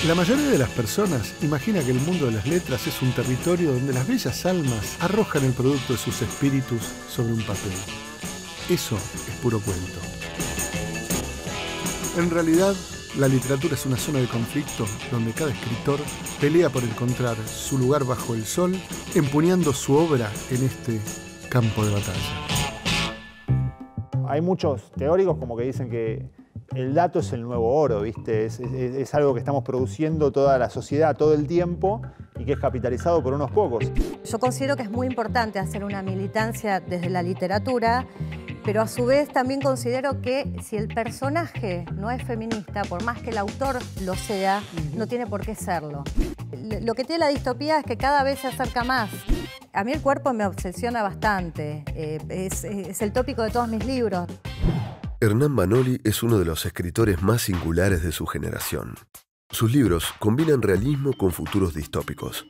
La mayoría de las personas imagina que el mundo de las letras es un territorio donde las bellas almas arrojan el producto de sus espíritus sobre un papel. Eso es puro cuento. En realidad, la literatura es una zona de conflicto donde cada escritor pelea por encontrar su lugar bajo el sol, empuñando su obra en este campo de batalla. Hay muchos teóricos como que dicen que el dato es el nuevo oro, ¿viste? Es algo que estamos produciendo toda la sociedad todo el tiempo y que es capitalizado por unos pocos. Yo considero que es muy importante hacer una militancia desde la literatura, pero a su vez también considero que si el personaje no es feminista, por más que el autor lo sea, no tiene por qué serlo. Lo que tiene la distopía es que cada vez se acerca más. A mí el cuerpo me obsesiona bastante, es el tópico de todos mis libros. Hernán Banoli es uno de los escritores más singulares de su generación. Sus libros combinan realismo con futuros distópicos.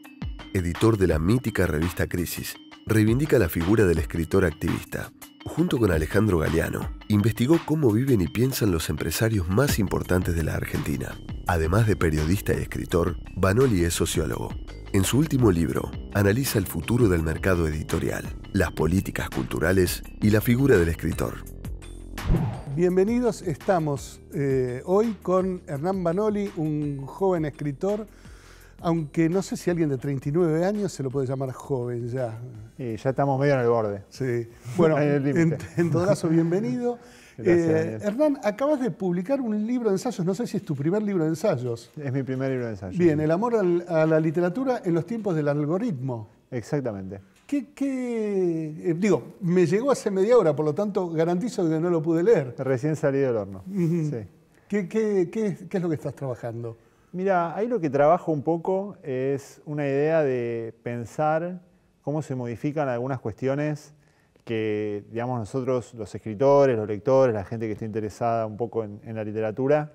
Editor de la mítica revista Crisis, reivindica la figura del escritor activista. Junto con Alejandro Galeano, investigó cómo viven y piensan los empresarios más importantes de la Argentina. Además de periodista y escritor, Banoli es sociólogo. En su último libro, analiza el futuro del mercado editorial, las políticas culturales y la figura del escritor. Bienvenidos, estamos hoy con Hernán Banoli, un joven escritor, aunque no sé si alguien de 39 años se lo puede llamar joven ya. Ya estamos medio en el borde. Sí. Bueno, en todo caso, bienvenido. Gracias, Hernán, acabas de publicar un libro de ensayos, no sé si es tu primer libro de ensayos. Es mi primer libro de ensayos. Bien, El amor a la literatura en los tiempos del algoritmo. Exactamente. Digo, me llegó hace media hora, por lo tanto garantizo que no lo pude leer. Recién salido del horno. Sí. ¿Qué es lo que estás trabajando? Mira, ahí lo que trabajo un poco es una idea de pensar cómo se modifican algunas cuestiones que, digamos, nosotros, los escritores, los lectores, la gente que esté interesada un poco en la literatura,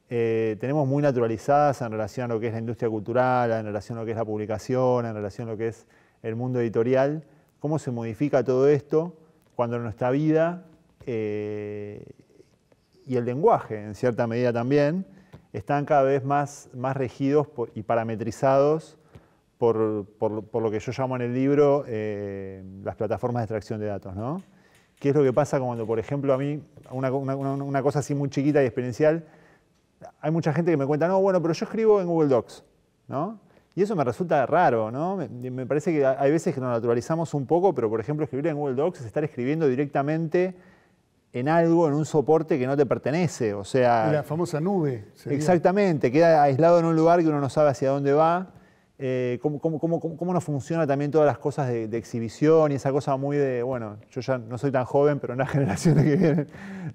tenemos muy naturalizadas en relación a lo que es la industria cultural, en relación a lo que es la publicación, en relación a lo que es el mundo editorial, cómo se modifica todo esto cuando nuestra vida y el lenguaje, en cierta medida también, están cada vez más regidos y parametrizados por lo que yo llamo en el libro las plataformas de extracción de datos, ¿no? ¿Qué es lo que pasa cuando, por ejemplo, a mí, una cosa así muy chiquita y experiencial, hay mucha gente que me cuenta, no, bueno, pero yo escribo en Google Docs, ¿no? Y eso me resulta raro, ¿no? Me parece que hay veces que nos naturalizamos un poco, pero por ejemplo escribir en Google Docs es estar escribiendo directamente en algo, en un soporte que no te pertenece, o sea... La famosa nube. Sería. Exactamente, queda aislado en un lugar que uno no sabe hacia dónde va. Cómo nos funciona también todas las cosas de exhibición y esa cosa muy de, bueno, yo ya no soy tan joven, pero en las generaciones que vienen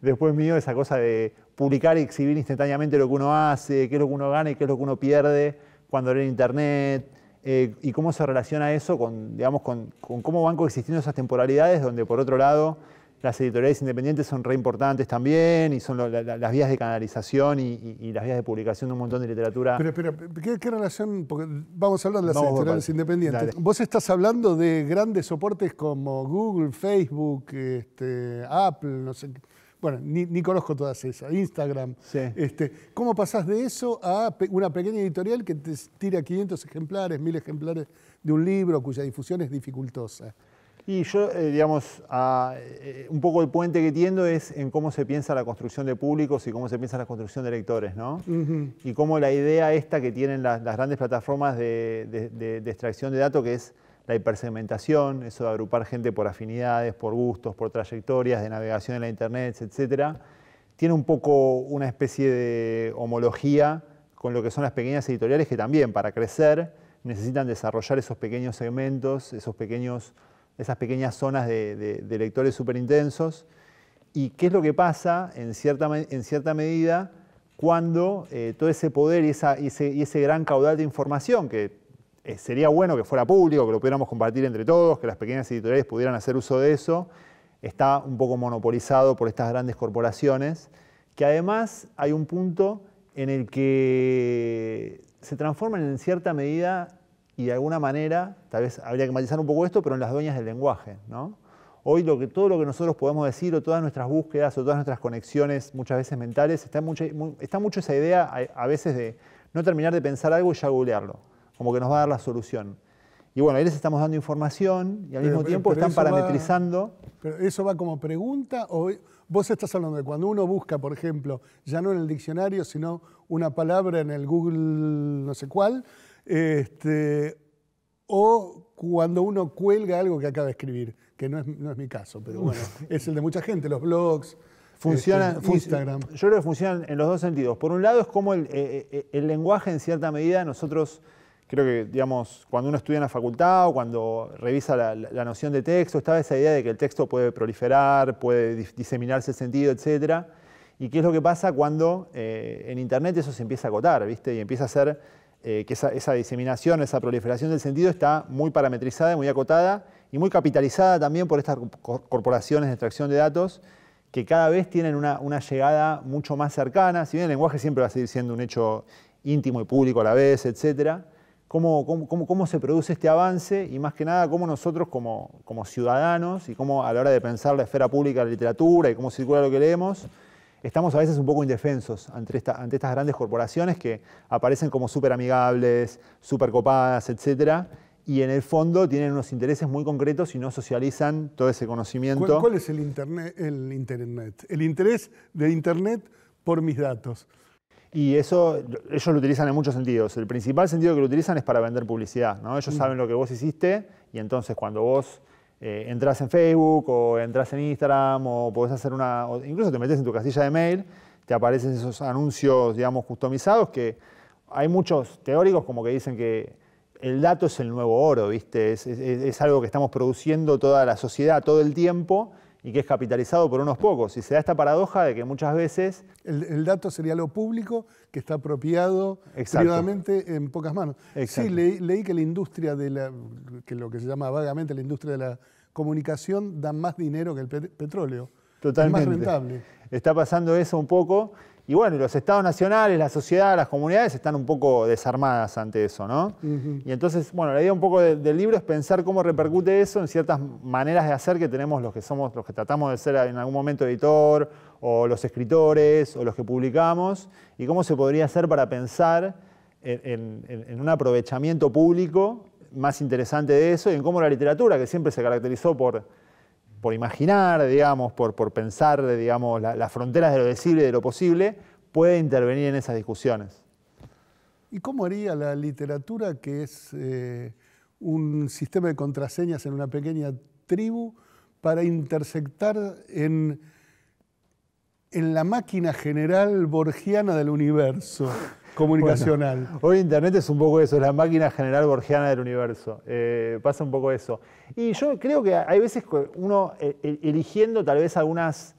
después mío, esa cosa de publicar y exhibir instantáneamente lo que uno hace, qué es lo que uno gana y qué es lo que uno pierde cuando lee internet, y cómo se relaciona eso con, digamos, con cómo van coexistiendo esas temporalidades, donde por otro lado las editoriales independientes son re importantes también, y son las vías de canalización y las vías de publicación de un montón de literatura. Pero ¿qué relación? Porque vamos a hablar de las editoriales independientes. Dale. Vos estás hablando de grandes soportes como Google, Facebook, Apple, no sé. Bueno, ni conozco todas esas, Instagram. Sí. ¿Cómo pasás de eso a una pequeña editorial que te tira 500 ejemplares, 1000 ejemplares de un libro cuya difusión es dificultosa? Y yo, digamos, un poco el puente que tiendo es en cómo se piensa la construcción de públicos y cómo se piensa la construcción de lectores, ¿no? Y cómo la idea esta que tienen las grandes plataformas de extracción de datos, que es la hipersegmentación, eso de agrupar gente por afinidades, por gustos, por trayectorias, de navegación en la internet, etc., tiene un poco una especie de homología con lo que son las pequeñas editoriales que también, para crecer, necesitan desarrollar esos pequeños segmentos, esas pequeñas zonas de lectores súper intensos. ¿Y qué es lo que pasa en cierta medida cuando todo ese poder y ese gran caudal de información que sería bueno que fuera público, que lo pudiéramos compartir entre todos, que las pequeñas editoriales pudieran hacer uso de eso, está un poco monopolizado por estas grandes corporaciones, que además hay un punto en el que se transforman en cierta medida y de alguna manera, tal vez habría que matizar un poco esto, pero en las dueñas del lenguaje, ¿no? Hoy todo lo que nosotros podemos decir, o todas nuestras búsquedas, o todas nuestras conexiones, muchas veces mentales, está mucho esa idea a veces de no terminar de pensar algo y ya googlearlo, como que nos va a dar la solución. Y bueno, ahí les estamos dando información y al mismo tiempo están parametrizando. ¿Pero eso va como pregunta o vos estás hablando de cuando uno busca, por ejemplo, ya no en el diccionario, sino una palabra en el Google no sé cuál, o cuando uno cuelga algo que acaba de escribir, que no es mi caso, pero bueno, es el de mucha gente, los blogs, Instagram. Yo creo que funcionan en los dos sentidos. Por un lado es como el lenguaje en cierta medida nosotros... Creo que, digamos, cuando uno estudia en la facultad o cuando revisa la noción de texto, estaba esa idea de que el texto puede proliferar, puede diseminarse el sentido, etc. ¿Y qué es lo que pasa cuando en Internet eso se empieza a acotar, ¿viste? Y empieza a ser que esa diseminación, esa proliferación del sentido está muy parametrizada, muy acotada y muy capitalizada también por estas corporaciones de extracción de datos que cada vez tienen una llegada mucho más cercana. Si bien el lenguaje siempre va a seguir siendo un hecho íntimo y público a la vez, etcétera. ¿Cómo se produce este avance y más que nada cómo nosotros como ciudadanos y cómo a la hora de pensar la esfera pública de la literatura y cómo circula lo que leemos, estamos a veces un poco indefensos ante estas grandes corporaciones que aparecen como súper amigables, súper copadas, etcétera, y en el fondo tienen unos intereses muy concretos y no socializan todo ese conocimiento. ¿Cuál es el Internet? El interés de Internet por mis datos. Y eso ellos lo utilizan en muchos sentidos. El principal sentido que lo utilizan es para vender publicidad, ¿no? Ellos saben lo que vos hiciste y entonces cuando vos entras en Facebook o entras en Instagram o podés hacer o incluso te metes en tu casilla de mail, te aparecen esos anuncios, digamos, customizados que hay muchos teóricos como que dicen que el dato es el nuevo oro, ¿viste? Es algo que estamos produciendo toda la sociedad todo el tiempo y que es capitalizado por unos pocos. Y se da esta paradoja de que muchas veces... El dato sería lo público que está apropiado privadamente en pocas manos. Exacto. Sí, leí que la industria que lo que se llama vagamente la industria de la comunicación da más dinero que el petróleo. Totalmente. Es más rentable. Está pasando eso un poco. Y bueno, los estados nacionales, la sociedad, las comunidades están un poco desarmadas ante eso, ¿no? Y entonces, bueno, la idea un poco del libro es pensar cómo repercute eso en ciertas maneras de hacer que tenemos los que tratamos de ser en algún momento editor, o los escritores, o los que publicamos, y cómo se podría hacer para pensar en un aprovechamiento público más interesante de eso, y en cómo la literatura, que siempre se caracterizó por imaginar, digamos, por pensar, digamos, las fronteras de lo decible y de lo posible, puede intervenir en esas discusiones. ¿Y cómo haría la literatura, que es un sistema de contraseñas en una pequeña tribu, para intersectar en la máquina general borgiana del universo comunicacional? Bueno, hoy Internet es un poco eso, es la máquina general borgiana del universo. Pasa un poco eso. Y yo creo que hay veces que uno, eligiendo tal vez algunas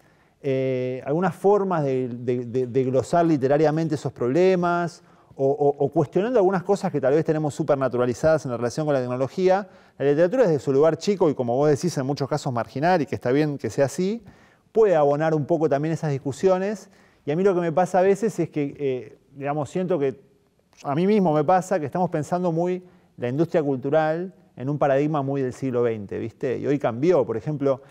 formas de glosar literariamente esos problemas o cuestionando algunas cosas que tal vez tenemos súper naturalizadas en la relación con la tecnología, la literatura desde su lugar chico y como vos decís en muchos casos marginal y que está bien que sea así, puede abonar un poco también esas discusiones. Y a mí lo que me pasa a veces es que, digamos, siento que a mí mismo me pasa que estamos pensando muy la industria cultural en un paradigma muy del siglo XX, ¿viste? Y hoy cambió, por ejemplo,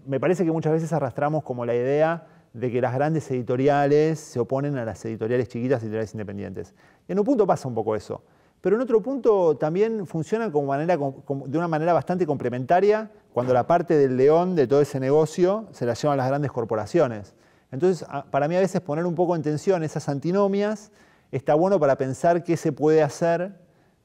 me parece que muchas veces arrastramos como la idea de que las grandes editoriales se oponen a las editoriales chiquitas, editoriales independientes. Y en un punto pasa un poco eso. Pero en otro punto también funciona de una manera bastante complementaria cuando la parte del león de todo ese negocio se la llevan las grandes corporaciones. Entonces, para mí a veces poner un poco en tensión esas antinomias está bueno para pensar qué se puede hacer,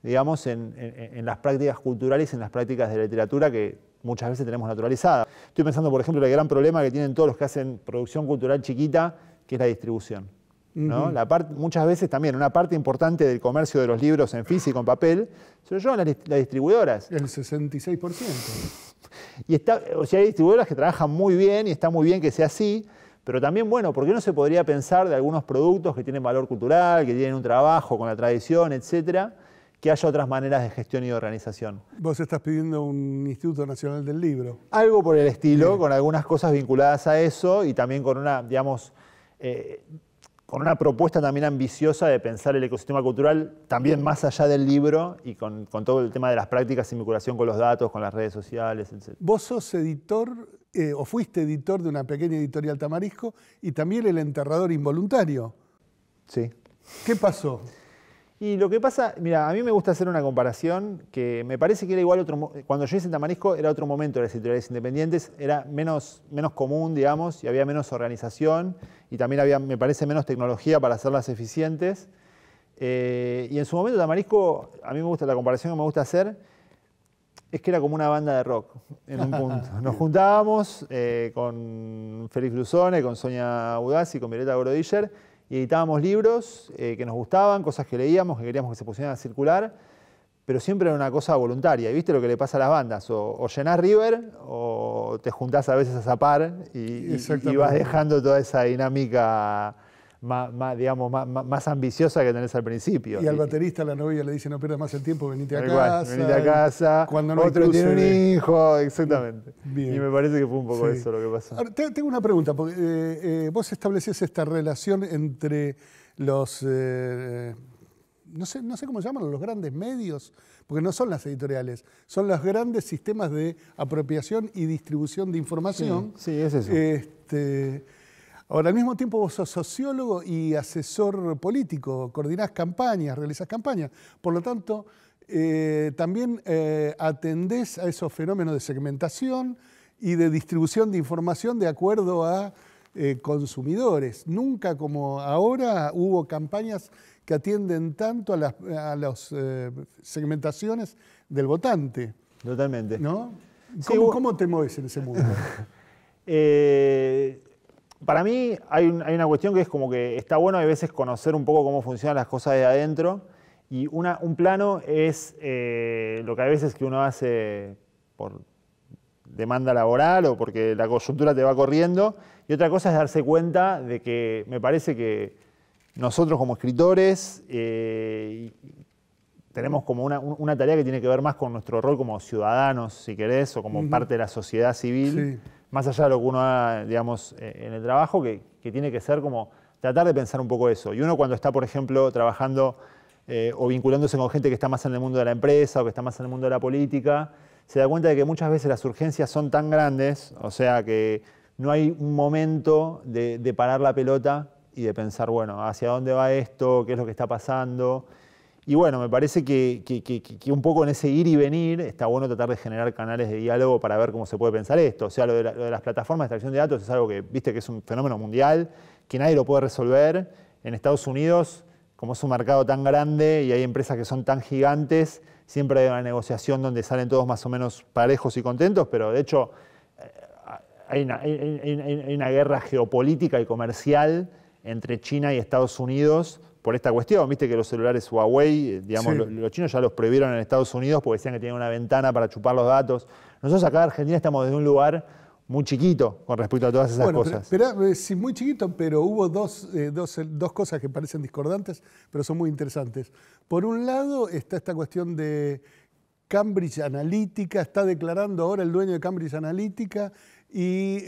digamos, en las prácticas culturales y en las prácticas de la literatura que muchas veces tenemos naturalizada. Estoy pensando, por ejemplo, en el gran problema que tienen todos los que hacen producción cultural chiquita, que es la distribución, ¿no? Muchas veces también una parte importante del comercio de los libros en físico, en papel, se lo llevan las distribuidoras. El 66%. Y hay distribuidoras que trabajan muy bien y está muy bien que sea así, pero también, bueno, ¿por qué no se podría pensar de algunos productos que tienen valor cultural, que tienen un trabajo con la tradición, etcétera, que haya otras maneras de gestión y de organización? Vos estás pidiendo un Instituto Nacional del Libro. Algo por el estilo, con algunas cosas vinculadas a eso y también con una, digamos, con una propuesta también ambiciosa de pensar el ecosistema cultural también más allá del libro y con todo el tema de las prácticas en vinculación con los datos, con las redes sociales, etc. Vos sos editor, o fuiste editor de una pequeña editorial Tamarisco y también El Enterrador Involuntario. Sí. ¿Qué pasó? Y lo que pasa, mira, a mí me gusta hacer una comparación que me parece que era igual cuando yo hice en Tamarisco era otro momento de las editoriales independientes, era menos común, digamos, y había menos organización y también había, me parece, menos tecnología para hacerlas eficientes. Y en su momento Tamarisco, a mí me gusta, la comparación que me gusta hacer es que era como una banda de rock en un punto. Nos juntábamos con Félix Brusone, con Sonia Budazzi, con Violeta Gorodiller, y editábamos libros que nos gustaban, cosas que leíamos, que queríamos que se pusieran a circular, pero siempre era una cosa voluntaria. ¿Y viste lo que le pasa a las bandas? O llenás River o te juntás a veces a zapar y vas dejando toda esa dinámica más ambiciosa que tenés al principio. Y al baterista, a la novia le dice, no pierdas más el tiempo, venite a casa. Venite a casa, cuando no otro tiene un hijo, exactamente. Bien. Y me parece que fue un poco eso lo que pasó. Ahora, tengo una pregunta, porque vos establecés esta relación entre los, no sé cómo llaman, los grandes medios, porque no son las editoriales, son los grandes sistemas de apropiación y distribución de información. Sí, es eso. Ahora, al mismo tiempo vos sos sociólogo y asesor político, coordinás campañas, realizás campañas. Por lo tanto, también atendés a esos fenómenos de segmentación y de distribución de información de acuerdo a consumidores. Nunca como ahora hubo campañas que atienden tanto a las segmentaciones del votante. Totalmente. ¿No? Sí, ¿Cómo te mueves en ese mundo? Para mí hay una cuestión que es como que está bueno a veces conocer un poco cómo funcionan las cosas de adentro y un plano es lo que a veces que uno hace por demanda laboral o porque la coyuntura te va corriendo y otra cosa es darse cuenta de que me parece que nosotros como escritores tenemos como una tarea que tiene que ver más con nuestro rol como ciudadanos, si querés, o como parte de la sociedad civil. Sí. Más allá de lo que uno haga, digamos, en el trabajo, que tiene que ser como tratar de pensar un poco eso. Y uno cuando está, por ejemplo, trabajando o vinculándose con gente que está más en el mundo de la empresa o que está más en el mundo de la política, se da cuenta de que muchas veces las urgencias son tan grandes, o sea que no hay un momento de parar la pelota y de pensar, bueno, ¿hacia dónde va esto? ¿Qué es lo que está pasando? Y bueno, me parece que un poco en ese ir y venir está bueno tratar de generar canales de diálogo para ver cómo se puede pensar esto. O sea, lo de las plataformas de extracción de datos es algo que, viste, que es un fenómeno mundial, que nadie lo puede resolver. En Estados Unidos, como es un mercado tan grande y hay empresas que son tan gigantes, siempre hay una negociación donde salen todos más o menos parejos y contentos, pero de hecho hay una guerra geopolítica y comercial entre China y Estados Unidos por esta cuestión. Viste que los celulares Huawei, digamos, sí, los chinos ya los prohibieron en Estados Unidos porque decían que tenían una ventana para chupar los datos. Nosotros acá en Argentina estamos desde un lugar muy chiquito con respecto a todas esas cosas. Pero, sí, muy chiquito, pero hubo dos cosas que parecen discordantes, pero son muy interesantes. Por un lado está esta cuestión de Cambridge Analytica, está declarando ahora el dueño de Cambridge Analytica y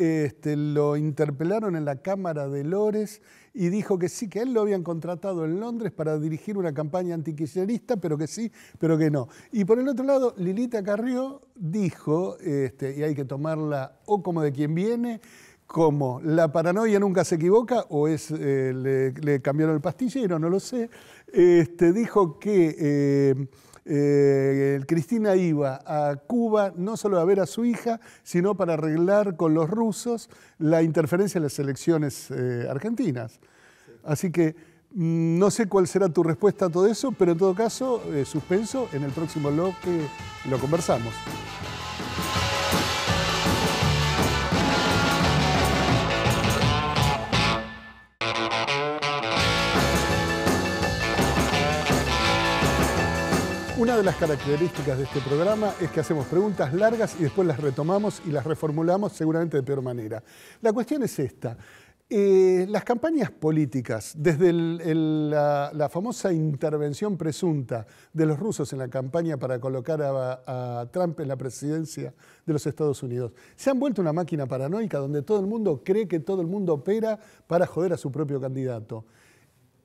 lo interpelaron en la Cámara de Lores y dijo que sí, que él lo habían contratado en Londres para dirigir una campaña antikirchnerista, pero que sí, pero que no. Y por el otro lado, Lilita Carrió dijo, y hay que tomarla o como de quien viene, como la paranoia nunca se equivoca, o le cambiaron el pastillero, no lo sé, dijo que Cristina iba a Cuba no solo a ver a su hija, sino para arreglar con los rusos la interferencia en las elecciones argentinas. Sí. Así que no sé cuál será tu respuesta a todo eso, pero en todo caso, suspenso, en el próximo bloque lo conversamos. Una de las características de este programa es que hacemos preguntas largas y después las retomamos y las reformulamos seguramente de peor manera. La cuestión es esta. Las campañas políticas, desde la famosa intervención presunta de los rusos en la campaña para colocar a Trump en la presidencia de los Estados Unidos, se han vuelto una máquina paranoica donde todo el mundo cree que todo el mundo opera para joder a su propio candidato.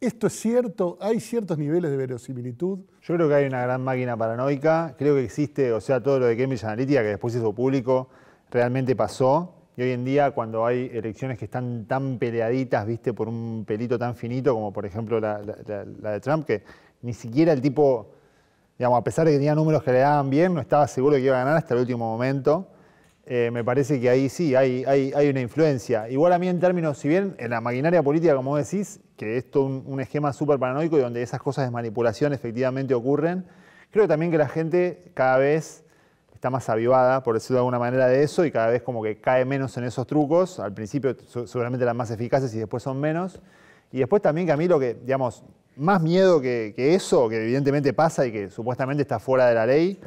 ¿Esto es cierto? ¿Hay ciertos niveles de verosimilitud? Yo creo que hay una gran máquina paranoica. Creo que existe, o sea, todo lo de Cambridge Analytica que después hizo público realmente pasó Y hoy en día, cuando hay elecciones que están tan peleaditas, ¿viste? Por un pelito tan finito, como por ejemplo la de Trump, que ni siquiera el tipo, digamos, a pesar de que tenía números que le daban bien, no estaba seguro de que iba a ganar hasta el último momento. Me parece que ahí sí hay una influencia. Igual a mí en términos, si bien en la maquinaria política, como vos decís, que es todo un esquema súper paranoico y donde esas cosas de manipulación efectivamente ocurren, creo también que la gente cada vez está más avivada, por decirlo de alguna manera, de eso, y cada vez como que cae menos en esos trucos. Al principio seguramente eran más eficaces y después son menos. Y después también que a mí lo que, digamos, más miedo que eso, que evidentemente pasa y que supuestamente está fuera de la ley,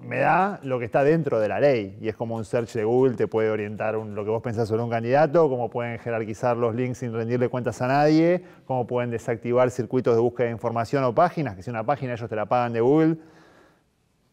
me da lo que está dentro de la ley. Y es como un search de Google te puede orientar lo que vos pensás sobre un candidato, cómo pueden jerarquizar los links sin rendirle cuentas a nadie, cómo pueden desactivar circuitos de búsqueda de información o páginas, que si una página ellos te la pagan de Google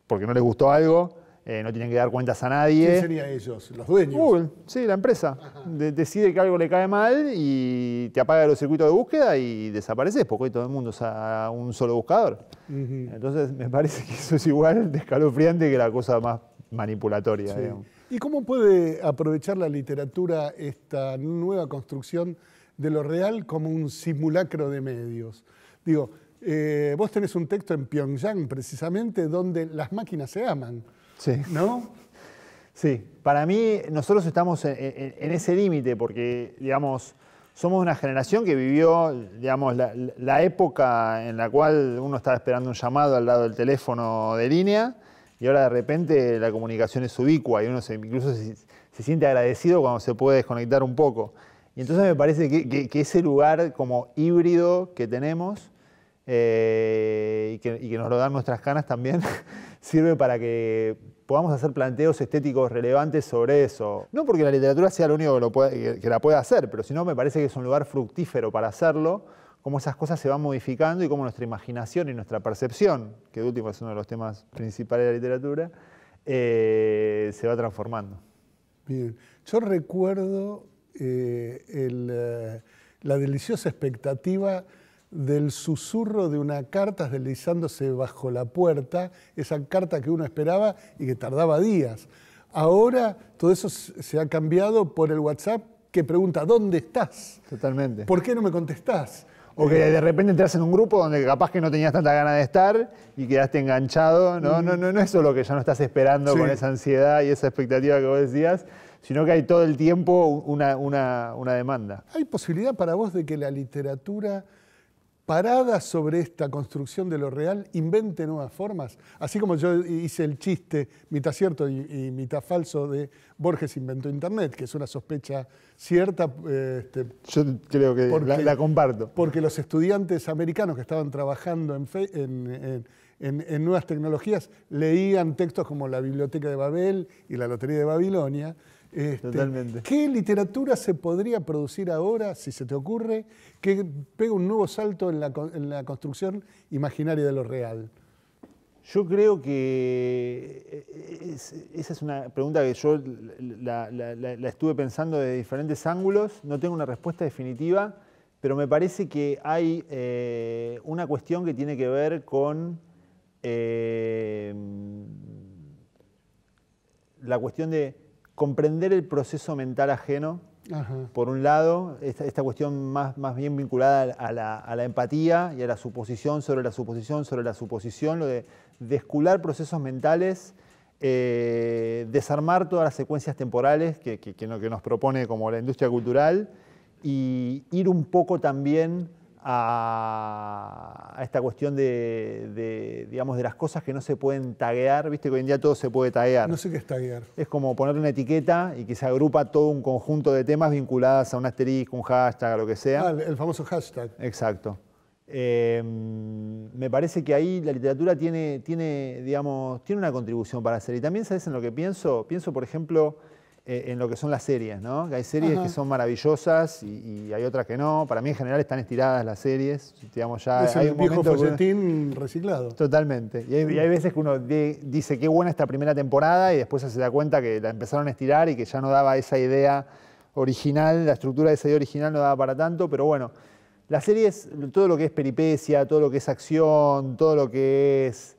porque no les gustó algo, no tienen que dar cuentas a nadie. ¿Quién serían ellos? ¿Los dueños? Google, sí, la empresa. Decide que algo le cae mal y te apaga los circuitos de búsqueda y desapareces, porque hoy todo el mundo usa un solo buscador. Entonces me parece que eso es igual de escalofriante que la cosa más manipulatoria. Sí. ¿Y cómo puede aprovechar la literatura esta nueva construcción de lo real como un simulacro de medios? Digo, vos tenés un texto en Pyongyang, precisamente, donde las máquinas se aman, sí. ¿no? Sí, para mí nosotros estamos en ese límite porque, digamos, somos una generación que vivió, digamos, la época en la cual uno estaba esperando un llamado al lado del teléfono de línea y ahora de repente la comunicación es ubicua y uno incluso se siente agradecido cuando se puede desconectar un poco. Y entonces me parece que ese lugar como híbrido que tenemos y que nos lo dan nuestras canas también, sirve para que podamos hacer planteos estéticos relevantes sobre eso. No porque la literatura sea lo único que la pueda hacer, pero sino me parece que es un lugar fructífero para hacerlo, cómo esas cosas se van modificando y cómo nuestra imaginación y nuestra percepción, que de último es uno de los temas principales de la literatura, se va transformando. Bien. Yo recuerdo la deliciosa expectativa del susurro de una carta deslizándose bajo la puerta, esa carta que uno esperaba y que tardaba días. Ahora todo eso se ha cambiado por el WhatsApp que pregunta, ¿dónde estás? Totalmente. ¿Por qué no me contestás? O que de repente entras en un grupo donde capaz que no tenías tanta ganas de estar y quedaste enganchado. No es solo que ya no estás esperando con esa ansiedad y esa expectativa que vos decías, sino que hay todo el tiempo una demanda. ¿Hay posibilidad para vos de que la literatura, parada sobre esta construcción de lo real, invente nuevas formas? Así como yo hice el chiste, mitad cierto y mitad falso, de Borges inventó Internet, que es una sospecha cierta. Yo creo que la comparto. Porque los estudiantes americanos que estaban trabajando en nuevas tecnologías leían textos como La Biblioteca de Babel y La Lotería de Babilonia. Totalmente. ¿Qué literatura se podría producir ahora, si se te ocurre, que pegue un nuevo salto en la construcción imaginaria de lo real? Yo creo que esa es una pregunta que yo la estuve pensando de diferentes ángulos. No tengo una respuesta definitiva, pero me parece que hay una cuestión que tiene que ver con la cuestión de comprender el proceso mental ajeno, por un lado, esta cuestión más bien vinculada a la empatía y a la suposición sobre la suposición sobre la suposición, lo de descular procesos mentales, desarmar todas las secuencias temporales que nos propone como la industria cultural y ir un poco también a esta cuestión digamos, de las cosas que no se pueden taguear. Viste que hoy en día todo se puede taguear. No sé qué es taguear. Es como poner una etiqueta y que se agrupa todo un conjunto de temas vinculados a un asterisco, un hashtag, lo que sea. El famoso hashtag. Exacto. Me parece que ahí la literatura tiene una contribución para hacer. Y también, ¿sabes en lo que pienso? Pienso, por ejemplo, en lo que son las series, ¿no? Que hay series que son maravillosas y hay otras que no. Para mí, en general, están estiradas las series. Digamos, ya es hay un viejo folletín reciclado. Totalmente. Y hay veces que uno dice qué buena esta primera temporada y después se da cuenta que la empezaron a estirar y que ya no daba esa idea original, la estructura de esa idea original no daba para tanto, pero bueno, las series, todo lo que es peripecia, todo lo que es acción, todo lo que es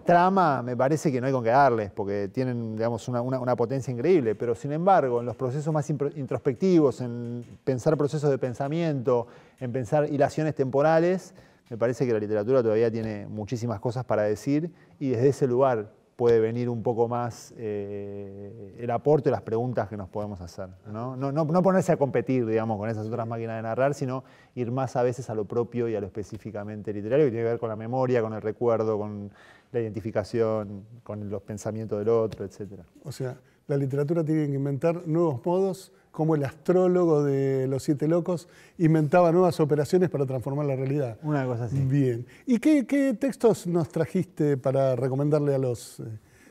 trama me parece que no hay con qué darles, porque tienen, digamos, una potencia increíble, pero sin embargo, en los procesos más introspectivos, en pensar procesos de pensamiento, en pensar hilaciones temporales, me parece que la literatura todavía tiene muchísimas cosas para decir y desde ese lugar puede venir un poco más el aporte, las preguntas que nos podemos hacer, ¿no? No ponerse a competir, digamos, con esas otras máquinas de narrar, sino ir más a veces a lo propio y a lo específicamente literario, que tiene que ver con la memoria, con el recuerdo, con la identificación, con los pensamientos del otro, etc. O sea, la literatura tiene que inventar nuevos modos, como el astrólogo de Los Siete Locos inventaba nuevas operaciones para transformar la realidad. Una cosa así. Bien. ¿Y qué textos nos trajiste para recomendarle a los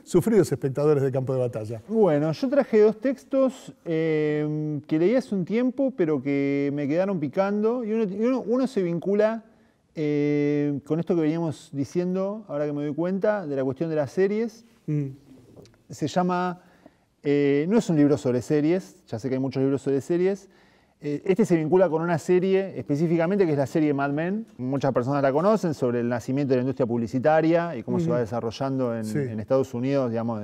sufridos espectadores de Campo de Batalla? Bueno, yo traje 2 textos que leí hace un tiempo, pero que me quedaron picando. Y uno se vincula con esto que veníamos diciendo, ahora que me doy cuenta, de la cuestión de las series. Se llama... no es un libro sobre series, ya sé que hay muchos libros sobre series. Este se vincula con una serie específicamente que es la serie Mad Men. Muchas personas la conocen, sobre el nacimiento de la industria publicitaria y cómo se va desarrollando en Estados Unidos, digamos,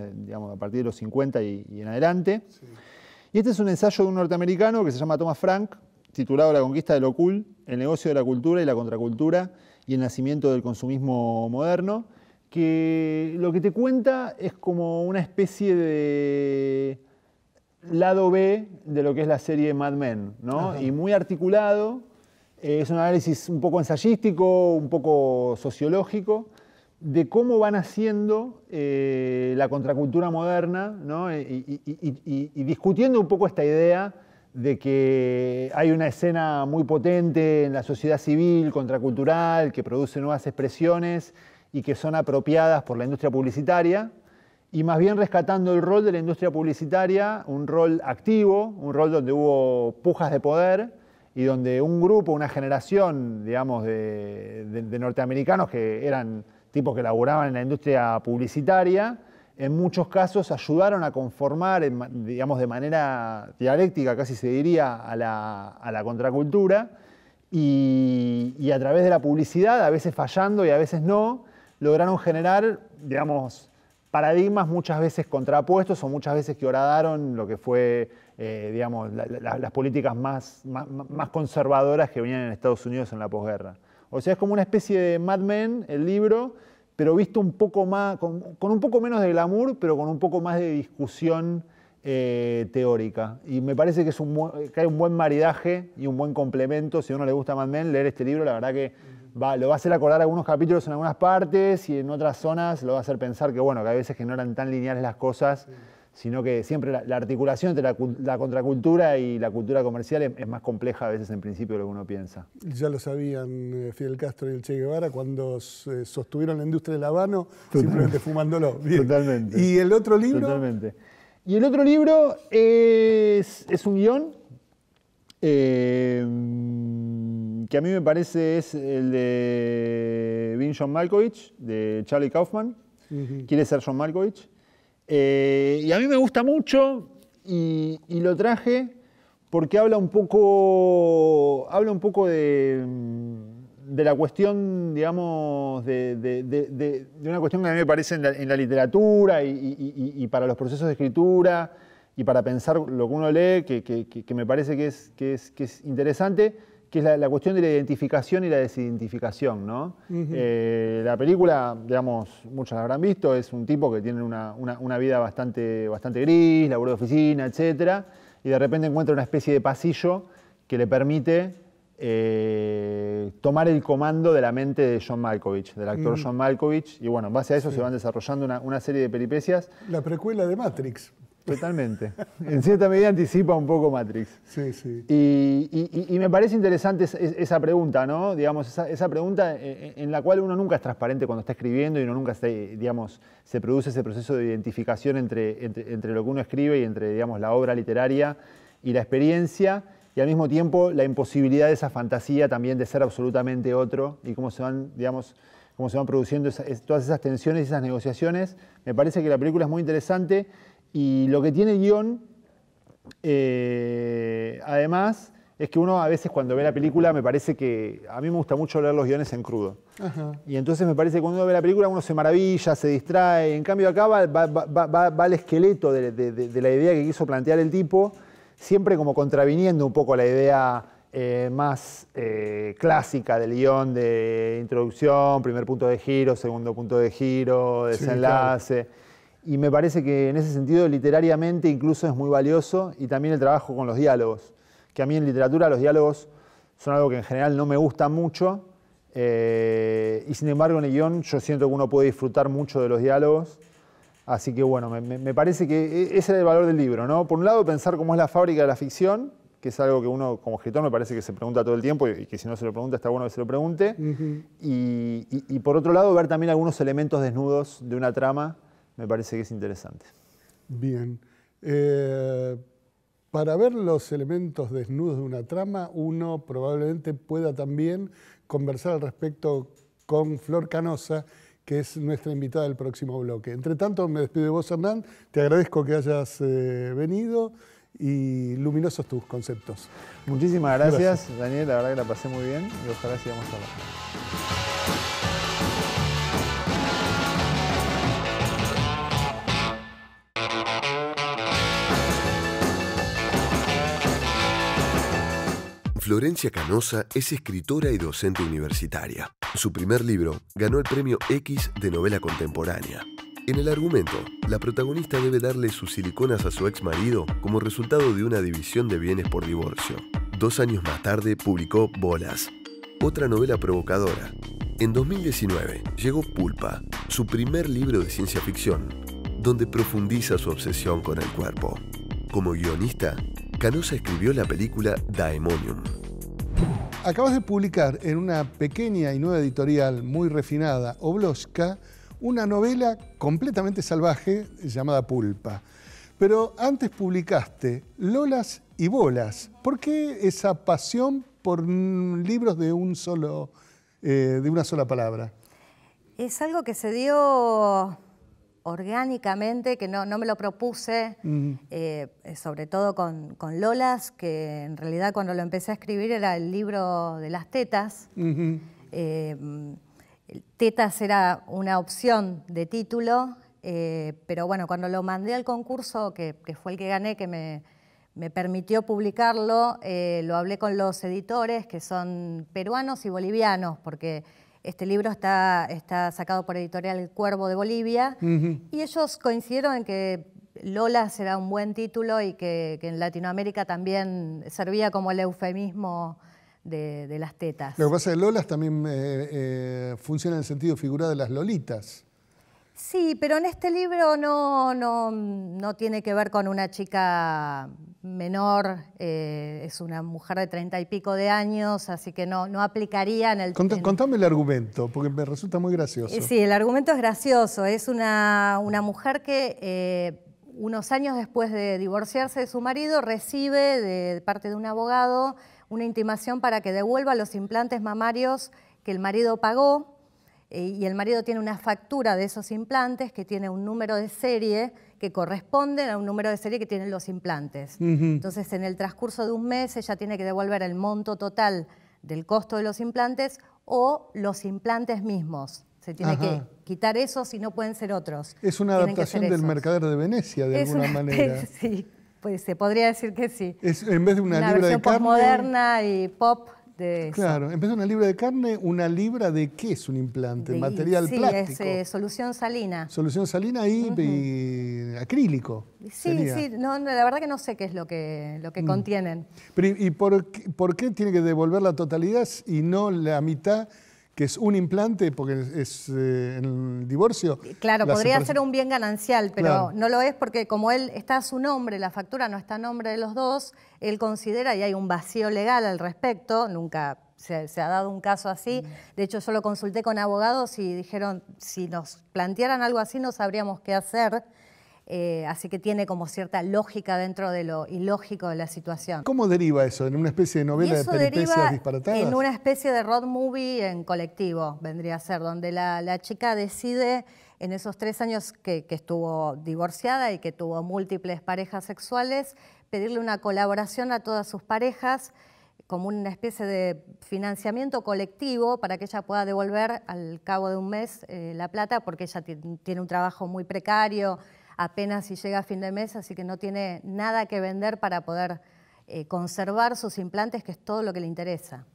a partir de los 50 y en adelante. Sí. Y este es un ensayo de un norteamericano que se llama Thomas Frank, titulado La conquista de lo cool, el negocio de la cultura y la contracultura y el nacimiento del consumismo moderno, que lo que te cuenta es como una especie de lado B de lo que es la serie Mad Men, ¿no? Y muy articulado, es un análisis un poco ensayístico, un poco sociológico, de cómo van haciendo la contracultura moderna, ¿no? Y discutiendo un poco esta idea de que hay una escena muy potente en la sociedad civil, contracultural, que produce nuevas expresiones y que son apropiadas por la industria publicitaria, y más bien rescatando el rol de la industria publicitaria, un rol activo, un rol donde hubo pujas de poder y donde un grupo, una generación, digamos, de norteamericanos que eran tipos que laburaban en la industria publicitaria, en muchos casos ayudaron a conformar, digamos, de manera dialéctica, casi se diría, a la contracultura, y a través de la publicidad, a veces fallando y a veces no, lograron generar, digamos, paradigmas muchas veces contrapuestos o muchas veces que horadaron lo que fue, digamos, las políticas más conservadoras que venían en Estados Unidos en la posguerra. O sea, es como una especie de Mad Men, el libro, pero visto un poco más, con un poco menos de glamour, pero con un poco más de discusión teórica. Y me parece que, que hay un buen maridaje y un buen complemento. Si a uno le gusta Mad Men, leer este libro, la verdad que lo va a hacer acordar algunos capítulos en algunas partes y en otras zonas lo va a hacer pensar que, bueno, que a veces que no eran tan lineales las cosas, sino que siempre la articulación entre la contracultura y la cultura comercial es más compleja a veces en principio de lo que uno piensa. Ya lo sabían Fidel Castro y el Che Guevara cuando sostuvieron la industria del habano, simplemente fumándolo. Bien. Totalmente. ¿Y el otro libro? Totalmente. Y el otro libro es un guión que a mí me parece es el de Being John Malkovich, de Charlie Kaufman. Quiere ser John Malkovich. Y a mí me gusta mucho y lo traje porque habla un poco de la cuestión, digamos, de una cuestión que a mí me parece en la literatura y para los procesos de escritura y para pensar lo que uno lee, que me parece que es interesante, que es la cuestión de la identificación y la desidentificación, ¿no? La película, digamos, muchos la habrán visto, es un tipo que tiene una vida bastante gris, laburo de oficina, etc. Y de repente encuentra una especie de pasillo que le permite tomar el comando de la mente de John Malkovich, del actor John Malkovich. Y bueno, en base a eso se van desarrollando una serie de peripecias. La precuela de Matrix. Totalmente. En cierta medida anticipa un poco Matrix. Sí, sí. Y me parece interesante esa pregunta, ¿no? Digamos, esa pregunta en la cual uno nunca es transparente cuando está escribiendo y uno nunca se produce ese proceso de identificación entre lo que uno escribe y entre, digamos, la obra literaria y la experiencia, y al mismo tiempo la imposibilidad de esa fantasía también de ser absolutamente otro y cómo se van, digamos, cómo se van produciendo todas esas tensiones y esas negociaciones. Me parece que la película es muy interesante. Y lo que tiene el guión, además, es que uno a veces cuando ve la película, me parece que a mí me gusta mucho leer los guiones en crudo. Ajá. Y entonces me parece que cuando uno ve la película uno se maravilla, se distrae. En cambio acá va el esqueleto de la idea que quiso plantear el tipo, siempre como contraviniendo un poco la idea más clásica del guión de introducción, primer punto de giro, segundo punto de giro, desenlace. Sí, claro. Y me parece que en ese sentido literariamente incluso es muy valioso, y también el trabajo con los diálogos. Que a mí en literatura los diálogos son algo que en general no me gusta mucho, y sin embargo en el guión yo siento que uno puede disfrutar mucho de los diálogos, así que bueno, me parece que ese es el valor del libro, ¿no? Por un lado pensar cómo es la fábrica de la ficción, que es algo que uno como escritor me parece que se pregunta todo el tiempo, y que si no se lo pregunta está bueno que se lo pregunte, y por otro lado ver también algunos elementos desnudos de una trama, me parece que es interesante. Bien. Para ver los elementos desnudos de una trama, uno probablemente pueda también conversar al respecto con Flor Canosa, que es nuestra invitada del próximo bloque. Entre tanto, me despido de vos, Hernán. Te agradezco que hayas venido y luminosos tus conceptos. Muchísimas gracias, Daniel. La verdad que la pasé muy bien y ojalá sigamos hablando. Florencia Canosa es escritora y docente universitaria. Su primer libro ganó el premio X de novela contemporánea. En el argumento, la protagonista debe darle sus siliconas a su ex marido como resultado de una división de bienes por divorcio. 2 años más tarde publicó Bolas, otra novela provocadora. En 2019 llegó Pulpa, su primer libro de ciencia ficción, donde profundiza su obsesión con el cuerpo. Como guionista, Canosa escribió la película Daemonium. Acabas de publicar en una pequeña y nueva editorial muy refinada, Obloshka, una novela completamente salvaje llamada Pulpa. Pero antes publicaste Lolas y Bolas. ¿Por qué esa pasión por libros de una sola palabra? Es algo que se dio orgánicamente, que no me lo propuse, sobre todo con Lolas, que en realidad cuando lo empecé a escribir era el libro de las tetas. Tetas era una opción de título, pero bueno, cuando lo mandé al concurso, que fue el que gané, que me permitió publicarlo, lo hablé con los editores, que son peruanos y bolivianos, porque este libro está sacado por Editorial El Cuervo de Bolivia, y ellos coincidieron en que Lolas era un buen título y que en Latinoamérica también servía como el eufemismo de las tetas. Lo que pasa es que Lolas también funciona en el sentido figurado de las lolitas. Sí, pero en este libro no tiene que ver con una chica menor, es una mujer de 30 y pico de años, así que no aplicaría en el... Contame el argumento, porque me resulta muy gracioso. Sí, el argumento es gracioso. Es una mujer que unos años después de divorciarse de su marido recibe de parte de un abogado una intimación para que devuelva los implantes mamarios que el marido pagó, y el marido tiene una factura de esos implantes que tiene un número de serie que corresponde a un número de serie que tienen los implantes. Entonces, en el transcurso de un mes, ella tiene que devolver el monto total del costo de los implantes o los implantes mismos. Se tiene que quitar esos y no pueden ser otros. Es una adaptación del Mercader de Venecia, de alguna manera. Sí, pues se podría decir que sí. Es, en vez de una libra de carne... postmoderna y pop de eso. Claro, en vez de una libra de carne, ¿una libra de qué es un implante? Material plástico. Sí, es solución salina. Solución salina y acrílico. Sí, la verdad que no sé qué es lo que contienen. Pero, ¿y por qué tiene que devolver la totalidad y no la mitad, que es un implante, porque es en el divorcio? Claro, podría ser un bien ganancial, pero no lo es porque como él está a su nombre, la factura no está a nombre de los dos, él considera, y hay un vacío legal al respecto, nunca se ha dado un caso así. De hecho, yo lo consulté con abogados y dijeron, si nos plantearan algo así no sabríamos qué hacer. Así que tiene como cierta lógica dentro de lo ilógico de la situación. ¿Cómo deriva eso? ¿En una especie de novela de peripecias disparatadas? En una especie de road movie en colectivo, vendría a ser, donde la chica decide, en esos 3 años que estuvo divorciada y que tuvo múltiples parejas sexuales, pedirle una colaboración a todas sus parejas como una especie de financiamiento colectivo para que ella pueda devolver al cabo de un mes la plata, porque ella tiene un trabajo muy precario, apenas si llega a fin de mes, así que no tiene nada que vender para poder conservar sus implantes, que es todo lo que le interesa.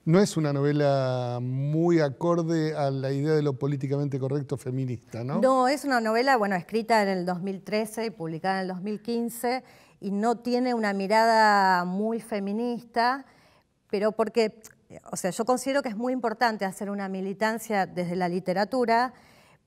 No es una novela muy acorde a la idea de lo políticamente correcto feminista, ¿no? No, es una novela, bueno, escrita en el 2013 y publicada en el 2015, y no tiene una mirada muy feminista, pero porque, o sea, yo considero que es muy importante hacer una militancia desde la literatura,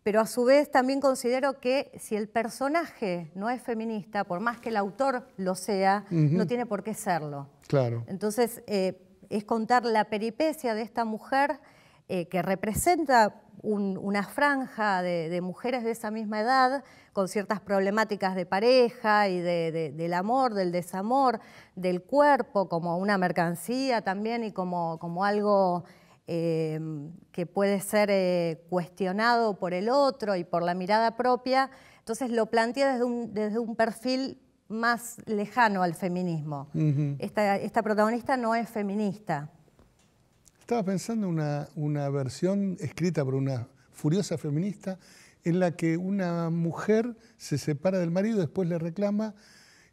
pero a su vez también considero que si el personaje no es feminista, por más que el autor lo sea, no tiene por qué serlo. Claro. Entonces, es contar la peripecia de esta mujer que representa una franja de mujeres de esa misma edad, con ciertas problemáticas de pareja y del amor, del desamor, del cuerpo como una mercancía también y como algo que puede ser cuestionado por el otro y por la mirada propia. Entonces lo plantea desde un perfil más lejano al feminismo. Esta protagonista no es feminista. Estaba pensando una versión escrita por una furiosa feminista en la que una mujer se separa del marido y después le reclama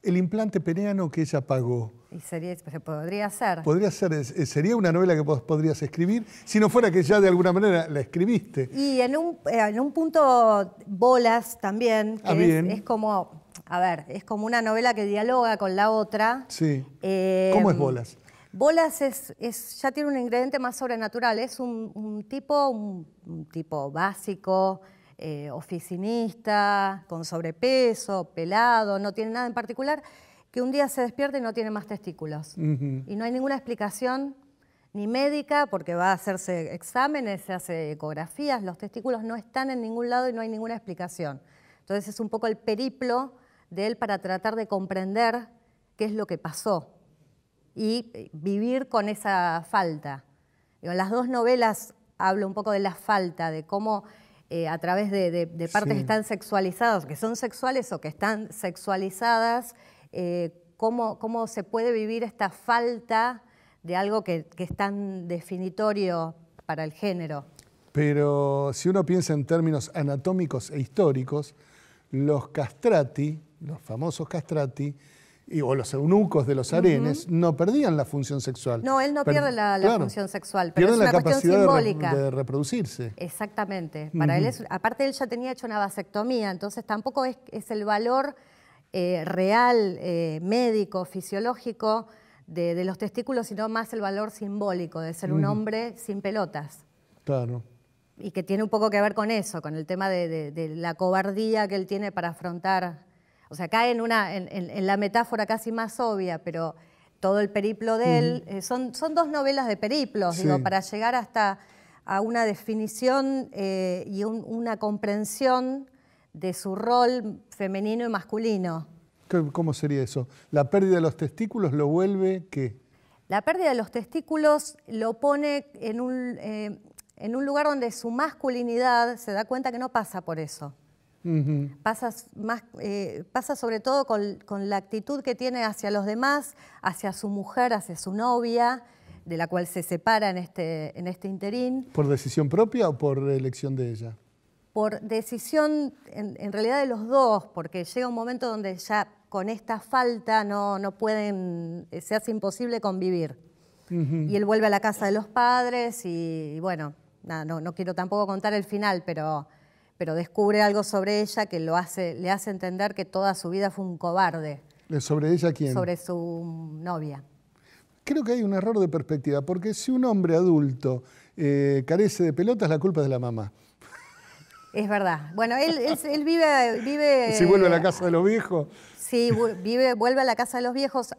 el implante peniano que ella pagó. Y se podría hacer. Podría ser, sería una novela que vos podrías escribir, si no fuera que ya de alguna manera la escribiste. Y en un punto, Bolas también, que es como, a ver, es como una novela que dialoga con la otra. Sí. ¿Cómo es Bolas? Bolas ya tiene un ingrediente más sobrenatural, es un tipo básico, oficinista, con sobrepeso, pelado, no tiene nada en particular, que un día se despierta y no tiene más testículos. Y no hay ninguna explicación ni médica, porque va a hacerse exámenes, se hace ecografías, los testículos no están en ningún lado y no hay ninguna explicación. Entonces es un poco el periplo de él para tratar de comprender qué es lo que pasó y vivir con esa falta. En las dos novelas hablo un poco de la falta, de cómo a través de partes que están sexualizadas, que son sexuales o que están sexualizadas, cómo se puede vivir esta falta de algo que es tan definitorio para el género. Pero si uno piensa en términos anatómicos e históricos, los castrati, los famosos castrati, o los eunucos de los harenes, no perdían la función sexual. No, él no pierde la función sexual, pero pierden es una cuestión simbólica. De reproducirse. Exactamente. Para él aparte él ya tenía hecho una vasectomía, entonces tampoco es el valor real, médico, fisiológico de los testículos, sino más el valor simbólico de ser un hombre sin pelotas. Claro. Y que tiene un poco que ver con eso, con el tema de la cobardía que él tiene para afrontar. O sea, cae en la metáfora casi más obvia, pero todo el periplo de él, son dos novelas de periplos, digo, para llegar hasta a una definición y una comprensión de su rol femenino y masculino. ¿Cómo sería eso? ¿La pérdida de los testículos lo vuelve qué? La pérdida de los testículos lo pone en un lugar donde su masculinidad se da cuenta que no pasa por eso. Pasa sobre todo con la actitud que tiene hacia los demás, hacia su mujer, hacia su novia, de la cual se separa en este interín. ¿Por decisión propia o por elección de ella? Por decisión, en realidad, de los dos, porque llega un momento donde ya con esta falta no pueden, se hace imposible convivir. Y él vuelve a la casa de los padres y bueno, no quiero tampoco contar el final, pero descubre algo sobre ella que le hace entender que toda su vida fue un cobarde. ¿Sobre ella quién? Sobre su novia. Creo que hay un error de perspectiva, porque si un hombre adulto carece de pelotas, la culpa es de la mamá. Es verdad. Bueno, él vive... Si vuelve a la casa de los viejos. Sí, vuelve a la casa de los viejos.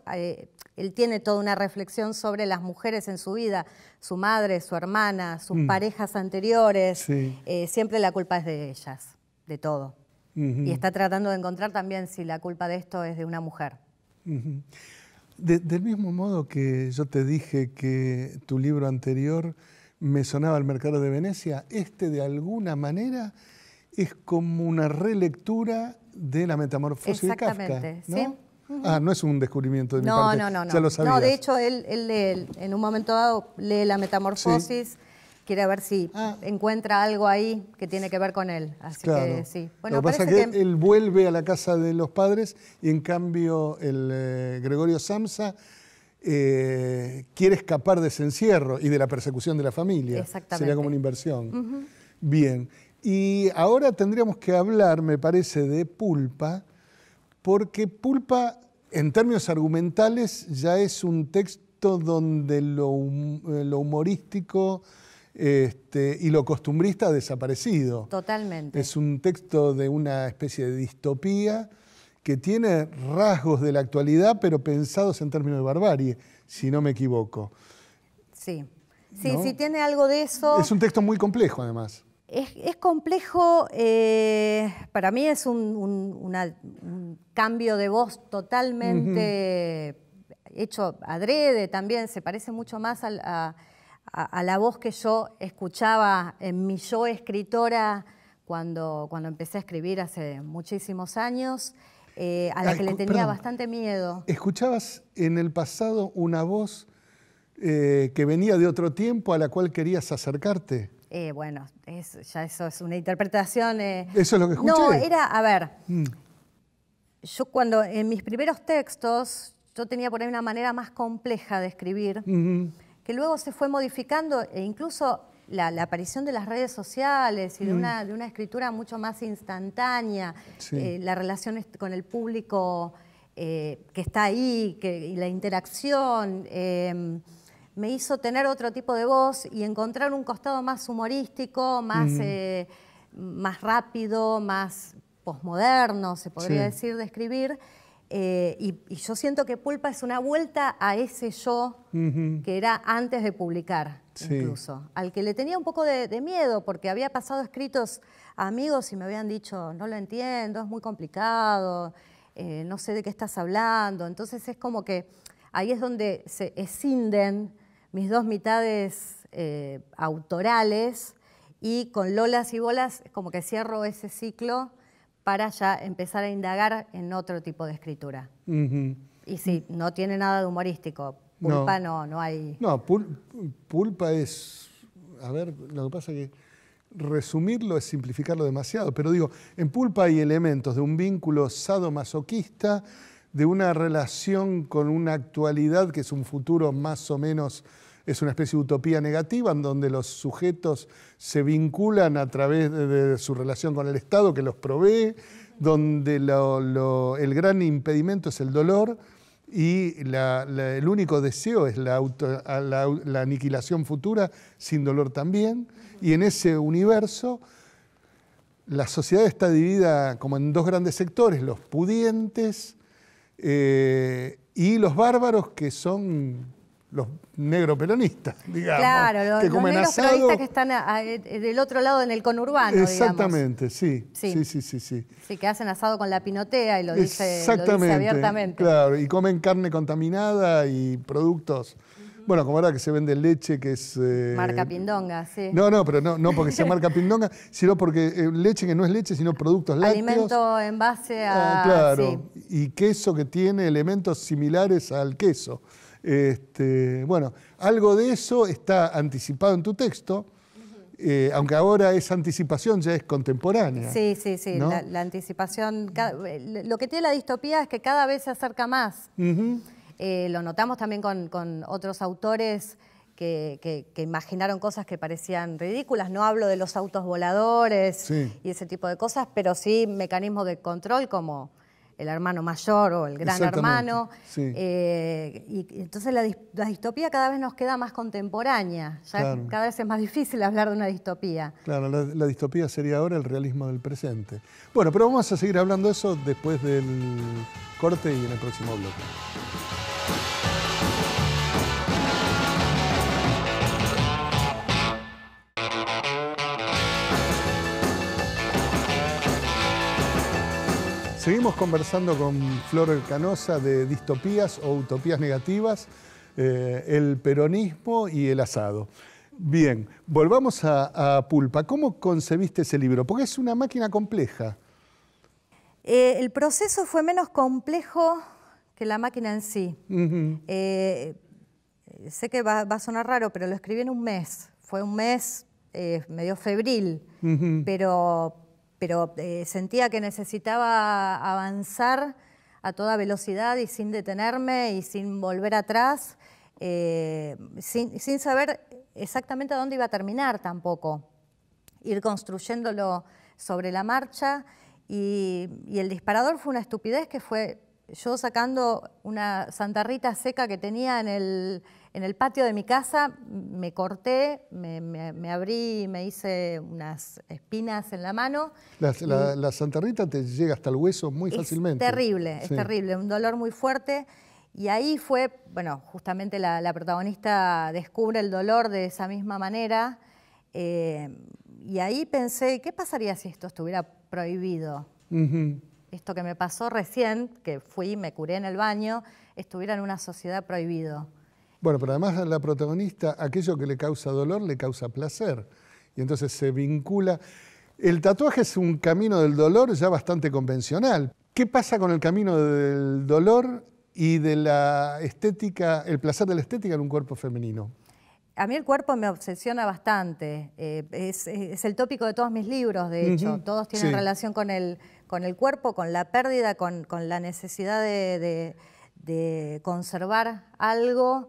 Él tiene toda una reflexión sobre las mujeres en su vida, su madre, su hermana, sus parejas anteriores. Sí. Siempre la culpa es de ellas, de todo. Y está tratando de encontrar también si la culpa de esto es de una mujer. Del mismo modo que yo te dije que tu libro anterior me sonaba El mercado de Venecia, de alguna manera es como una relectura de La metamorfosis de Kafka, ¿no? Sí. Ah, no es un descubrimiento de mi parte. No. Ya lo sabías. No, de hecho, él lee, en un momento dado, lee La Metamorfosis, quiere ver si encuentra algo ahí que tiene que ver con él. Así que sí. Bueno, lo que pasa es que él vuelve a la casa de los padres y en cambio el Gregorio Samsa quiere escapar de ese encierro y de la persecución de la familia. Exactamente. Sería como una inversión. Bien. Y ahora tendríamos que hablar, me parece, de Pulpa, porque Pulpa, en términos argumentales, ya es un texto donde lo humorístico y lo costumbrista ha desaparecido. Totalmente. Es un texto de una especie de distopía que tiene rasgos de la actualidad, pero pensados en términos de barbarie, si no me equivoco. Sí, ¿No? sí, tiene algo de eso. Es un texto muy complejo, además. Es complejo, para mí es un cambio de voz totalmente hecho adrede también, se parece mucho más a la voz que yo escuchaba en mi yo escritora cuando empecé a escribir hace muchísimos años, a la que le tenía bastante miedo. ¿Escuchabas en el pasado una voz que venía de otro tiempo a la cual querías acercarte? Bueno, ya eso es una interpretación. ¿Eso es lo que escuché? No, era, a ver, yo cuando en mis primeros textos, yo tenía por ahí una manera más compleja de escribir, que luego se fue modificando, e incluso la aparición de las redes sociales y de una escritura mucho más instantánea, la relación con el público que está ahí, y la interacción, me hizo tener otro tipo de voz y encontrar un costado más humorístico, más rápido, más posmoderno, se podría decir, de escribir. Y yo siento que Pulpa es una vuelta a ese yo que era antes de publicar, incluso. Al que le tenía un poco de miedo, porque había pasado escritos a amigos y me habían dicho, no lo entiendo, es muy complicado, no sé de qué estás hablando. Entonces es como que ahí es donde se escinden mis dos mitades autorales, y con Lolas y Bolas es como que cierro ese ciclo para ya empezar a indagar en otro tipo de escritura. Y sí, no tiene nada de humorístico. Pulpa no hay... No, Pulpa es... A ver, lo que pasa es que resumirlo es simplificarlo demasiado, pero digo, en Pulpa hay elementos de un vínculo sadomasoquista, de una relación con una actualidad que es un futuro más o menos, es una especie de utopía negativa, en donde los sujetos se vinculan a través de su relación con el Estado que los provee, donde el gran impedimento es el dolor y el único deseo es la aniquilación futura sin dolor también. Y en ese universo la sociedad está dividida como en dos grandes sectores, los pudientes y los bárbaros, que son los negroperonistas, digamos. Claro, que los negros peronistas que están del otro lado en el conurbano, exactamente, digamos. Sí. Sí, que hacen asado con la pinotea y lo dice abiertamente. Claro, y comen carne contaminada y productos... Bueno, como ahora que se vende leche que es... marca Pindonga, sí. No, pero no porque sea marca Pindonga, sino porque leche que no es leche, sino productos lácteos. Alimento en base a... claro, y queso que tiene elementos similares al queso. Bueno, algo de eso está anticipado en tu texto, aunque ahora esa anticipación ya es contemporánea. Sí, ¿no? la anticipación... Lo que tiene la distopía es que cada vez se acerca más. Lo notamos también con otros autores que imaginaron cosas que parecían ridículas. No hablo de los autos voladores y ese tipo de cosas, pero sí mecanismos de control como el hermano mayor o el gran hermano. Y entonces la distopía cada vez nos queda más contemporánea. Cada vez es más difícil hablar de una distopía. Claro, la distopía sería ahora el realismo del presente. Bueno, pero vamos a seguir hablando de eso después del corte y en el próximo bloque. Seguimos conversando con Flor Canosa de distopías o utopías negativas, el peronismo y el asado. Bien, volvamos a Pulpa. ¿Cómo concebiste ese libro? Porque es una máquina compleja. El proceso fue menos complejo la máquina en sí. Sé que va a sonar raro, pero lo escribí en un mes. Fue un mes medio febril, pero sentía que necesitaba avanzar a toda velocidad y sin detenerme y sin volver atrás, sin saber exactamente a dónde iba a terminar tampoco. Ir construyéndolo sobre la marcha y el disparador fue una estupidez que fue yo sacando una Santa Rita seca que tenía en el patio de mi casa, me corté, me abrí, me hice unas espinas en la mano. La Santa Rita te llega hasta el hueso muy fácilmente. Es terrible, un dolor muy fuerte. Y ahí fue, bueno, justamente la protagonista descubre el dolor de esa misma manera. Y ahí pensé, ¿qué pasaría si esto estuviera prohibido? Esto que me pasó recién, que fui, me curé en el baño, estuviera en una sociedad prohibido. Bueno, pero además a la protagonista, aquello que le causa dolor, le causa placer. Y entonces se vincula. El tatuaje es un camino del dolor ya bastante convencional. ¿Qué pasa con el camino del dolor y de la estética, el placer de la estética en un cuerpo femenino? A mí el cuerpo me obsesiona bastante. Es el tópico de todos mis libros, de hecho. Todos tienen relación con el cuerpo, con la pérdida, con la necesidad de conservar algo.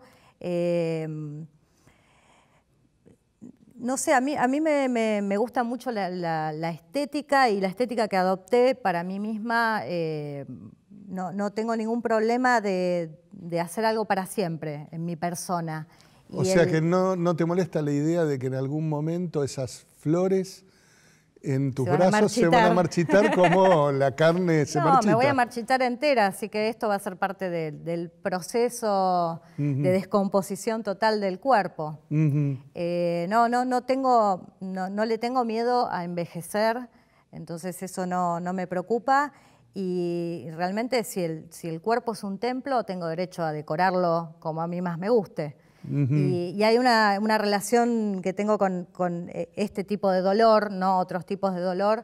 No sé, a mí me gusta mucho la estética, y la estética que adopté para mí misma, no tengo ningún problema de hacer algo para siempre en mi persona. O sea que no te molesta la idea de que en algún momento esas flores en tus brazos se van a marchitar como la carne se marchita. No, me voy a marchitar entera, así que esto va a ser parte del proceso de descomposición total del cuerpo. No le tengo miedo a envejecer, entonces eso no me preocupa. Y realmente si el cuerpo es un templo, tengo derecho a decorarlo como a mí más me guste. Y hay una relación que tengo con este tipo de dolor, no otros tipos de dolor,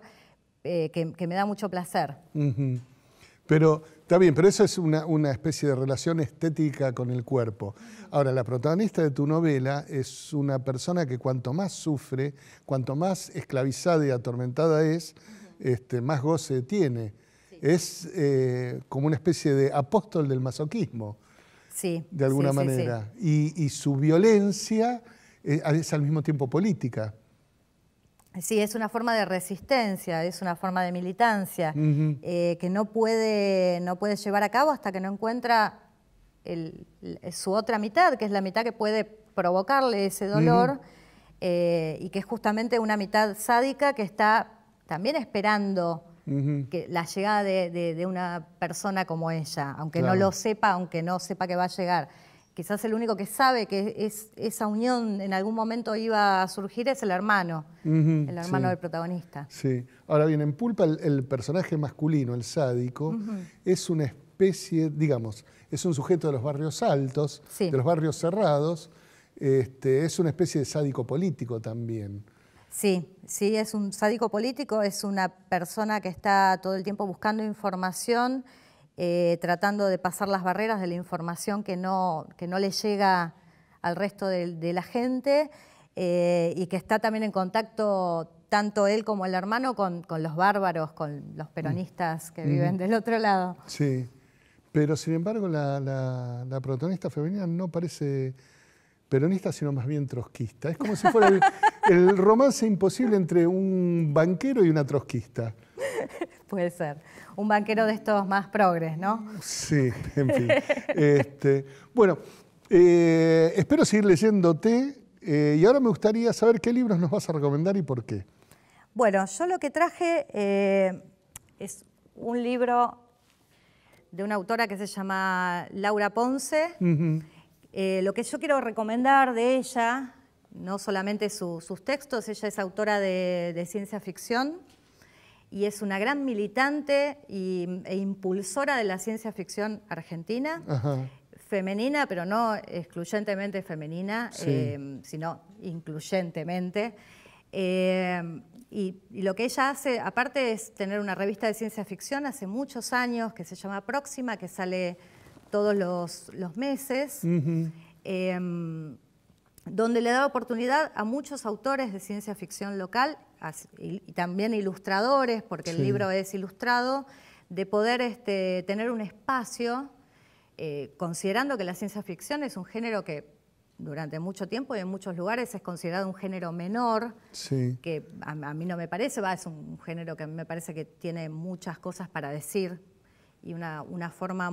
que me da mucho placer. Pero está bien, pero eso es una especie de relación estética con el cuerpo. Ahora, la protagonista de tu novela es una persona que cuanto más sufre, cuanto más esclavizada y atormentada es, más goce tiene. Sí. Es como una especie de apóstol del masoquismo. Sí, de alguna manera. Sí. Y su violencia es al mismo tiempo política. Sí, es una forma de resistencia, es una forma de militancia que no puede llevar a cabo hasta que no encuentra su otra mitad, que es la mitad que puede provocarle ese dolor, y que es justamente una mitad sádica que está también esperando que la llegada de una persona como ella, aunque no lo sepa, aunque no sepa que va a llegar. Quizás el único que sabe que esa unión en algún momento iba a surgir es el hermano del protagonista. Sí. Ahora bien, en Pulpa el personaje masculino, el sádico, es una especie, digamos, es un sujeto de los barrios altos, de los barrios cerrados, es una especie de sádico político también. Sí, es un sádico político, es una persona que está todo el tiempo buscando información, tratando de pasar las barreras de la información que no le llega al resto de la gente, y que está también en contacto, tanto él como el hermano, con los bárbaros, con los peronistas que viven del otro lado. Sí, pero sin embargo la protagonista femenina no parece peronista, sino más bien trotskista. Es como si fuera el romance imposible entre un banquero y una trotskista. Puede ser. Un banquero de estos más progres, ¿no? Sí, en fin. Bueno, espero seguir leyéndote, y ahora me gustaría saber qué libros nos vas a recomendar y por qué. Bueno, yo lo que traje es un libro de una autora que se llama Laura Ponce. Lo que yo quiero recomendar de ella, no solamente sus textos, ella es autora de ciencia ficción y es una gran militante e impulsora de la ciencia ficción argentina, femenina, pero no excluyentemente femenina, sino incluyentemente. Y lo que ella hace, aparte, es tener una revista de ciencia ficción hace muchos años que se llama Próxima, que sale todos los meses, donde le da oportunidad a muchos autores de ciencia ficción local y también ilustradores, porque el libro es ilustrado, de poder tener un espacio, considerando que la ciencia ficción es un género que durante mucho tiempo y en muchos lugares es considerado un género menor, que a mí no me parece, es un género que a mí me parece que tiene muchas cosas para decir y una forma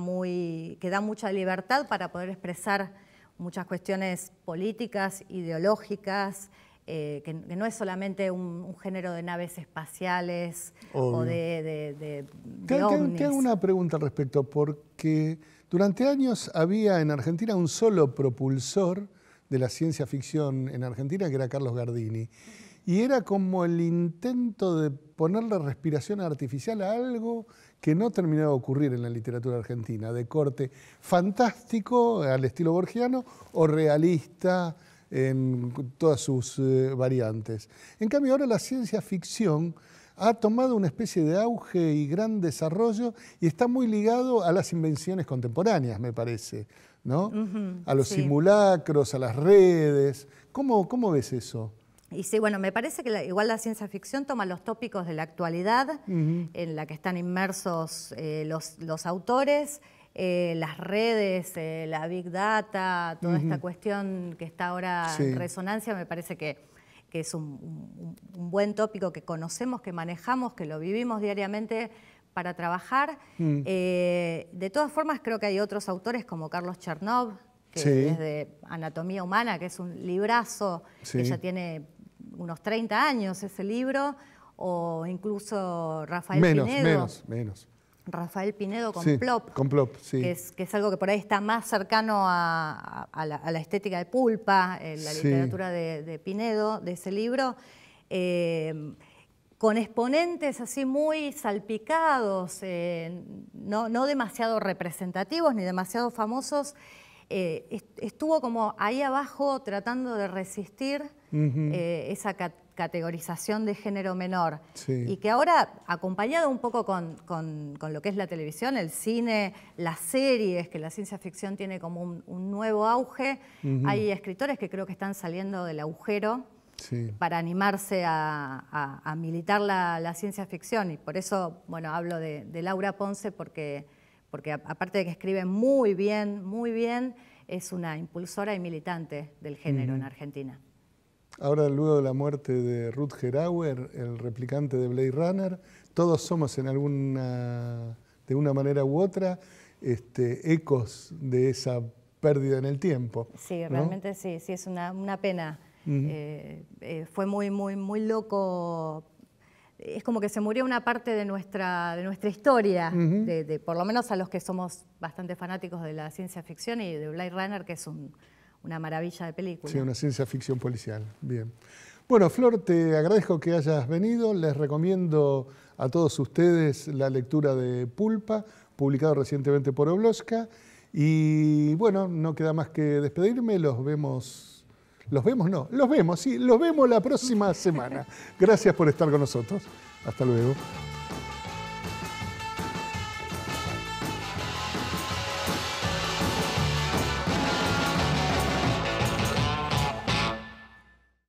que da mucha libertad para poder expresar muchas cuestiones políticas, ideológicas, que no es solamente un género de naves espaciales o de ovnis. Te hago una pregunta al respecto, porque durante años había en Argentina un solo propulsor de la ciencia ficción en Argentina, que era Carlos Gardini. Y era como el intento de ponerle respiración artificial a algo que no terminaba de ocurrir en la literatura argentina, de corte fantástico al estilo borgiano o realista en todas sus variantes. En cambio, ahora la ciencia ficción ha tomado una especie de auge y gran desarrollo y está muy ligado a las invenciones contemporáneas, me parece, ¿no? A los simulacros, a las redes. ¿Cómo ves eso? Y sí, bueno, me parece que igual la ciencia ficción toma los tópicos de la actualidad en la que están inmersos los autores, las redes, la Big Data, toda esta cuestión que está ahora en resonancia, me parece que es un buen tópico que conocemos, que manejamos, que lo vivimos diariamente para trabajar. De todas formas, creo que hay otros autores como Carlos Chernov, que es de Anatomía Humana, que es un librazo, que ya tiene unos 30 años ese libro, o incluso Rafael Pinedo. Menos. Rafael Pinedo con Plop, que es algo que por ahí está más cercano a la estética de pulpa, la literatura de Pinedo, de ese libro, con exponentes así muy salpicados, no demasiado representativos ni demasiado famosos. Estuvo como ahí abajo tratando de resistir esa categorización de género menor y que ahora, acompañado un poco con lo que es la televisión, el cine, las series, que la ciencia ficción tiene como un nuevo auge, hay escritores que creo que están saliendo del agujero para animarse a militar la ciencia ficción, y por eso, bueno, hablo de Laura Ponce porque aparte de que escribe muy bien, es una impulsora y militante del género en Argentina. Ahora, luego de la muerte de Rutger Hauer, el replicante de Blade Runner, todos somos de una manera u otra, ecos de esa pérdida en el tiempo. Sí, realmente ¿no? sí, es una pena. Fue muy loco. Es como que se murió una parte de nuestra historia, por lo menos a los que somos bastante fanáticos de la ciencia ficción y de Blade Runner, que es una maravilla de película. Sí, una ciencia ficción policial. Bien. Bueno, Flor, te agradezco que hayas venido. Les recomiendo a todos ustedes la lectura de Pulpa, publicado recientemente por Oblosca. Y bueno, no queda más que despedirme. Los vemos la próxima semana. Gracias por estar con nosotros. Hasta luego.